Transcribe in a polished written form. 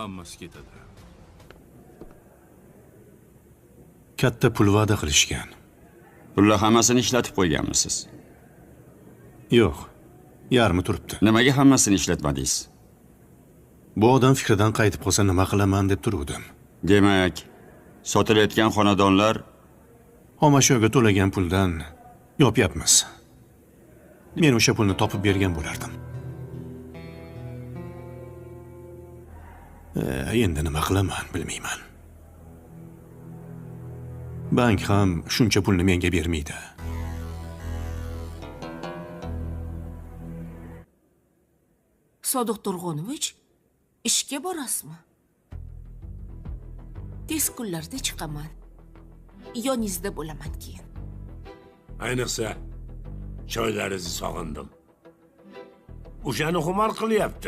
hammasi ketadi. Katta pul va'da qilishgan. Pullar hammasini ishlatib qo'yganmisiz? Yo'q, yarmi turibdi. Nimaga hammasini ishlatmadingiz? Bu odam fikridan qaytib qolsa nima qilaman deb turuvdim. Demak, sotilayotgan xonadonlar Xomashyoga to'lagan puldan yopyapmiz. Men o'sha pulni topib bergan bo'lardim. Endi nima qilaman, bilmayman. Bank ham shuncha pulni menga bermaydi. Sodiq Turg'unovich, ishga borasizmi? Tez kunlarda chiqaman. Yoningizda bo'laman keyin. Ayniqsa choylaringizni sog'indim. O'shani xumor qilyapti.